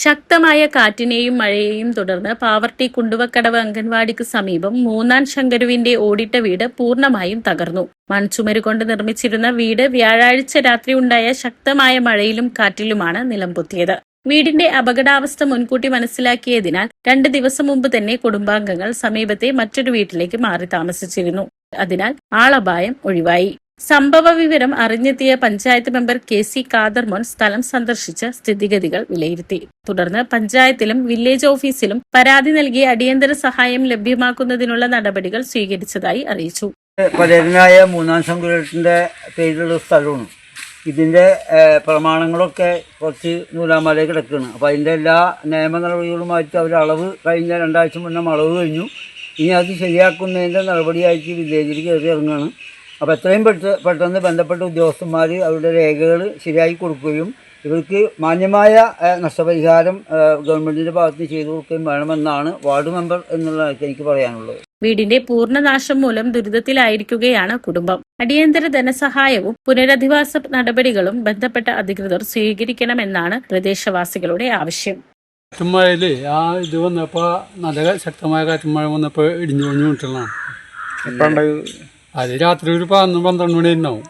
ശക്തമായ കാറ്റിനെയും മഴയെയും തുടർന്ന് പാവർട്ടി കുണ്ടുവക്കടവ് അംഗൻവാടിക്ക് സമീപം മൂന്നാൻ ശങ്കരുവിന്റെ ഓടിട്ട വീട് പൂർണ്ണമായും തകർന്നു. മൺചുമരുകൊണ്ട് നിർമ്മിച്ചിരുന്ന വീട് വ്യാഴാഴ്ച രാത്രി ഉണ്ടായ ശക്തമായ മഴയിലും കാറ്റിലുമാണ് നിലംപൊത്തിയത്. വീടിന്റെ അപകടാവസ്ഥ മുൻകൂട്ടി മനസ്സിലാക്കിയതിനാൽ 2 ദിവസം മുമ്പ് തന്നെ കുടുംബാംഗങ്ങൾ സമീപത്തെ മറ്റൊരു വീട്ടിലേക്ക് മാറി താമസിച്ചിരുന്നു. അതിനാൽ ആളപായം ഒഴിവായി. സംഭവ വിവരം അറിഞ്ഞെത്തിയ പഞ്ചായത്ത് മെമ്പർ KC ഖാദർമോൻ സ്ഥലം സന്ദർശിച്ച് സ്ഥിതിഗതികൾ വിലയിരുത്തി. തുടർന്ന് പഞ്ചായത്തിലും വില്ലേജ് ഓഫീസിലും പരാതി നൽകി അടിയന്തര സഹായം ലഭ്യമാക്കുന്നതിനുള്ള നടപടികൾ സ്വീകരിച്ചതായി അറിയിച്ചു. പലരനായ മൂന്നാം ശങ്കുരത്തിന്റെ പേരിലുള്ള സ്ഥലമാണ്. ഇതിന്റെ പ്രമാണങ്ങളൊക്കെ കുറച്ച് നൂലാമലയിൽ കിടക്കുകയാണ്. അപ്പോൾ അതിൻ്റെ എല്ലാ നിയമ നടപടികളുമായിട്ട് അവർ അളവ് കഴിഞ്ഞ 2 ആഴ്ച മുന്നേ അളവ് കഴിഞ്ഞു. ഇനി അത് ശരിയാക്കുന്നതിൻ്റെ നടപടിയായിട്ട് വില്ലേജിൽ കയറി ഇറങ്ങുകയാണ്. അപ്പോൾ എത്രയും പെട്ടെന്ന് ബന്ധപ്പെട്ട ഉദ്യോഗസ്ഥന്മാർ അവരുടെ രേഖകൾ ശരിയാക്കി കൊടുക്കുകയും ഇവർക്ക് മാന്യമായ നഷ്ടപരിഹാരം ഗവൺമെന്റിന്റെ ഭാഗത്ത് ചെയ്തു കൊടുക്കുകയും വേണമെന്നാണ് വാർഡ് മെമ്പർ എന്നുള്ള എനിക്ക് പറയാനുള്ളത്. വീടിന്റെ പൂർണ്ണനാശം മൂലം ദുരിതത്തിലായിരിക്കുകയാണ് കുടുംബം. അടിയന്തര ധനസഹായവും പുനരധിവാസ നടപടികളും ബന്ധപ്പെട്ട അധികൃതർ സ്വീകരിക്കണമെന്നാണ് പ്രദേശവാസികളുടെ ആവശ്യം. കാറ്റുമഴയില് ഇത് വന്നപ്പോ നല്ല ശക്തമായ കാറ്റുമഴ വന്നപ്പോ ഇടിഞ്ഞു വീണിട്ടുള്ളതാണ്. അത് രാത്രി ഒരു 11-12 മണി ഉണ്ടാവും.